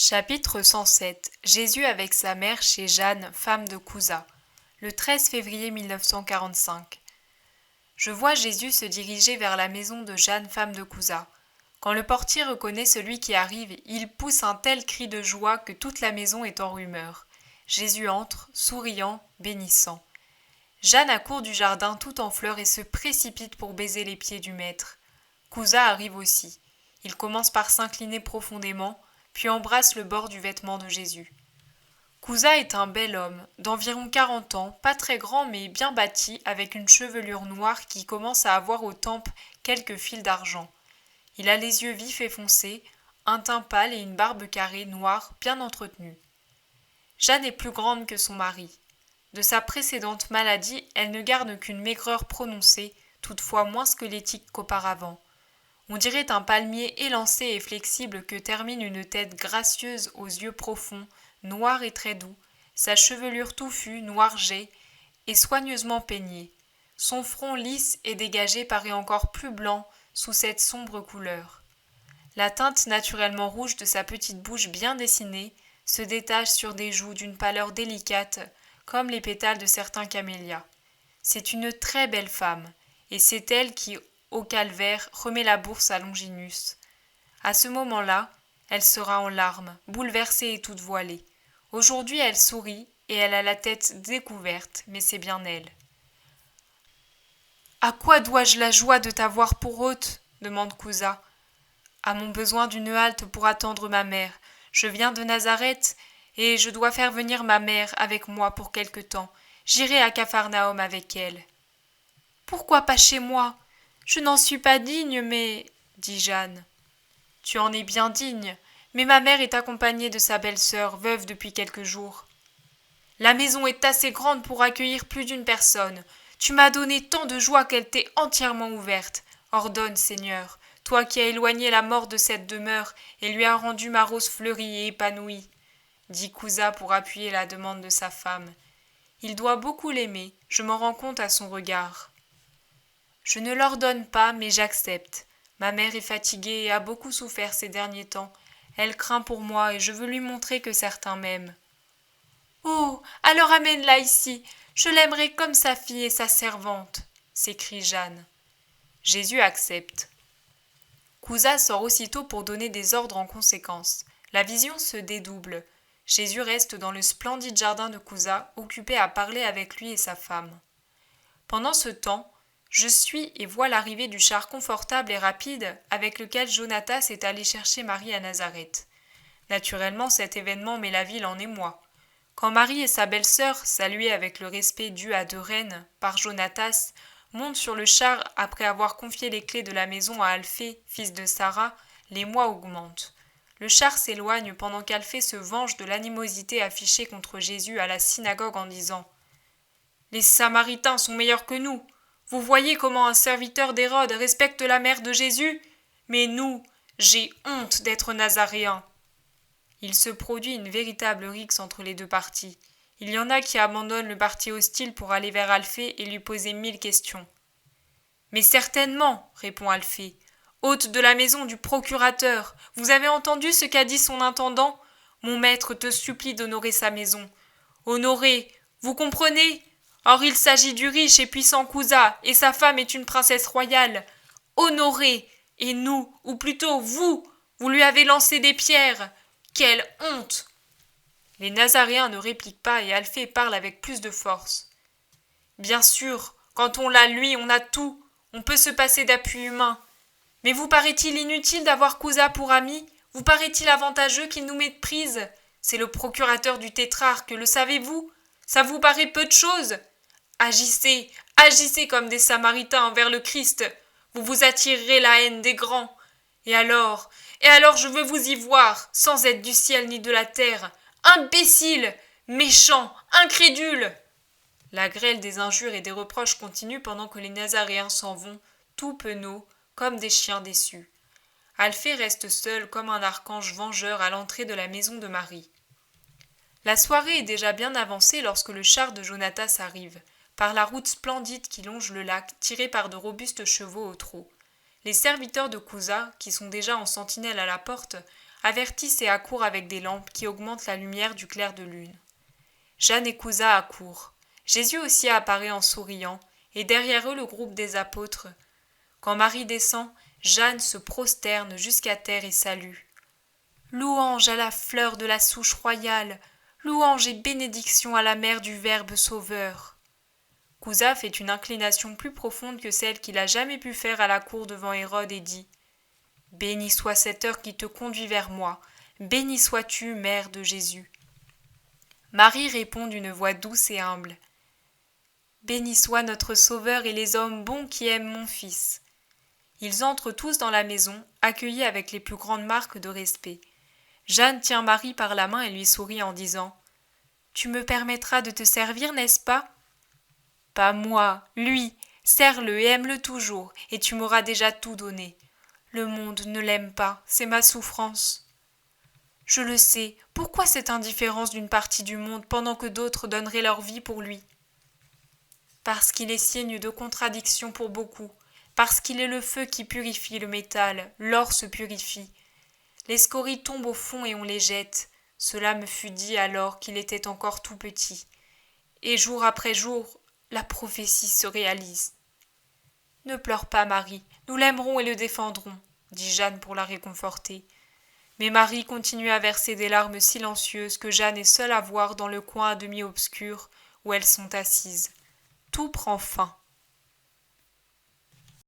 Chapitre 107. Jésus avec sa mère chez Jeanne, femme de Couza. Le 13 février 1945. Je vois Jésus se diriger vers la maison de Jeanne, femme de Couza. Quand le portier reconnaît celui qui arrive, il pousse un tel cri de joie que toute la maison est en rumeur. Jésus entre, souriant, bénissant. Jeanne accourt du jardin tout en fleurs et se précipite pour baiser les pieds du maître. Couza arrive aussi. Il commence par s'incliner profondément, puis embrasse le bord du vêtement de Jésus. Couza est un bel homme, d'environ 40 ans, pas très grand mais bien bâti, avec une chevelure noire qui commence à avoir aux tempes quelques fils d'argent. Il a les yeux vifs et foncés, un teint pâle et une barbe carrée noire bien entretenue. Jeanne est plus grande que son mari. De sa précédente maladie, elle ne garde qu'une maigreur prononcée, toutefois moins squelettique qu'auparavant. On dirait un palmier élancé et flexible que termine une tête gracieuse aux yeux profonds, noirs et très doux, sa chevelure touffue, noirgée et soigneusement peignée. Son front lisse et dégagé paraît encore plus blanc sous cette sombre couleur. La teinte naturellement rouge de sa petite bouche bien dessinée se détache sur des joues d'une pâleur délicate, comme les pétales de certains camélias. C'est une très belle femme, et c'est elle qui, au calvaire, remet la bourse à Longinus. À ce moment-là, elle sera en larmes, bouleversée et toute voilée. Aujourd'hui, elle sourit, et elle a la tête découverte, mais c'est bien elle. « À quoi dois-je la joie de t'avoir pour hôte ?» demande Couza. « À mon besoin d'une halte pour attendre ma mère. Je viens de Nazareth, et je dois faire venir ma mère avec moi pour quelque temps. J'irai à Capharnaüm avec elle. »« Pourquoi pas chez moi ? Je n'en suis pas digne, mais... » dit Jeanne. « Tu en es bien digne, mais ma mère est accompagnée de sa belle-sœur, veuve depuis quelques jours. La maison est assez grande pour accueillir plus d'une personne. Tu m'as donné tant de joie qu'elle t'est entièrement ouverte. Ordonne, Seigneur, toi qui as éloigné la mort de cette demeure et lui as rendu ma rose fleurie et épanouie, » dit Couza pour appuyer la demande de sa femme. Il doit beaucoup l'aimer, je m'en rends compte à son regard. Je ne l'ordonne pas, mais j'accepte. Ma mère est fatiguée et a beaucoup souffert ces derniers temps. Elle craint pour moi et je veux lui montrer que certains m'aiment. Oh, alors amène-la ici. Je l'aimerai comme sa fille et sa servante, s'écrie Jeanne. Jésus accepte. Couza sort aussitôt pour donner des ordres en conséquence. La vision se dédouble. Jésus reste dans le splendide jardin de Couza, occupé à parler avec lui et sa femme. Pendant ce temps, je suis et vois l'arrivée du char confortable et rapide avec lequel Jonatas est allé chercher Marie à Nazareth. Naturellement, cet événement met la ville en émoi. Quand Marie et sa belle-sœur, saluées avec le respect dû à deux reines par Jonatas, montent sur le char après avoir confié les clés de la maison à Alphée, fils de Sarah, l'émoi augmente. Le char s'éloigne pendant qu'Alphée se venge de l'animosité affichée contre Jésus à la synagogue en disant « Les Samaritains sont meilleurs que nous. Vous voyez comment un serviteur d'Hérode respecte la mère de Jésus ? Mais nous, j'ai honte d'être nazaréen. » Il se produit une véritable rixe entre les deux partis. Il y en a qui abandonnent le parti hostile pour aller vers Alphée et lui poser 1000 questions. « Mais certainement, répond Alphée, hôte de la maison du procurateur, vous avez entendu ce qu'a dit son intendant ? Mon maître te supplie d'honorer sa maison. Honorer, vous comprenez ? Or il s'agit du riche et puissant Couza, et sa femme est une princesse royale. Honorer, et nous, ou plutôt vous lui avez lancé des pierres. Quelle honte ! Les Nazaréens ne répliquent pas et Alphée parle avec plus de force. Bien sûr, quand on l'a lui, on a tout. On peut se passer d'appui humain. Mais vous paraît-il inutile d'avoir Couza pour ami ? Vous paraît-il avantageux qu'il nous méprise ? C'est le procurateur du tétrarque, le savez-vous ? Ça vous paraît peu de chose ? Agissez, agissez comme des Samaritains envers le Christ. Vous vous attirerez la haine des grands. Et alors je veux vous y voir, sans être du ciel ni de la terre. Imbécile, méchant, incrédule !» La grêle des injures et des reproches continue pendant que les Nazaréens s'en vont, tout penauds, comme des chiens déçus. Alphée reste seul comme un archange vengeur à l'entrée de la maison de Marie. La soirée est déjà bien avancée lorsque le char de Jonatas arrive, par la route splendide qui longe le lac, tirée par de robustes chevaux au trot. Les serviteurs de Couza, qui sont déjà en sentinelle à la porte, avertissent et accourent avec des lampes qui augmentent la lumière du clair de lune. Jeanne et Cousin accourent. Jésus aussi apparaît en souriant, et derrière eux le groupe des apôtres. Quand Marie descend, Jeanne se prosterne jusqu'à terre et salue. Louange à la fleur de la souche royale, louange et bénédiction à la mère du Verbe sauveur. Cousin fait une inclination plus profonde que celle qu'il a jamais pu faire à la cour devant Hérode et dit « Béni soit cette heure qui te conduit vers moi, béni sois-tu, mère de Jésus. » Marie répond d'une voix douce et humble « Béni soit notre Sauveur et les hommes bons qui aiment mon Fils. » Ils entrent tous dans la maison, accueillis avec les plus grandes marques de respect. Jeanne tient Marie par la main et lui sourit en disant « Tu me permettras de te servir, n'est-ce pas ?»« Pas moi, lui. Serre-le et aime-le toujours, et tu m'auras déjà tout donné. Le monde ne l'aime pas, c'est ma souffrance. » « Je le sais, pourquoi cette indifférence d'une partie du monde pendant que d'autres donneraient leur vie pour lui ?»« Parce qu'il est signe de contradiction pour beaucoup, parce qu'il est le feu qui purifie le métal, l'or se purifie. Les scories tombent au fond et on les jette. Cela me fut dit alors qu'il était encore tout petit. Et jour après jour, la prophétie se réalise. « Ne pleure pas, Marie, nous l'aimerons et le défendrons, » dit Jeanne pour la réconforter. Mais Marie continue à verser des larmes silencieuses que Jeanne est seule à voir dans le coin à demi obscur où elles sont assises. Tout prend fin.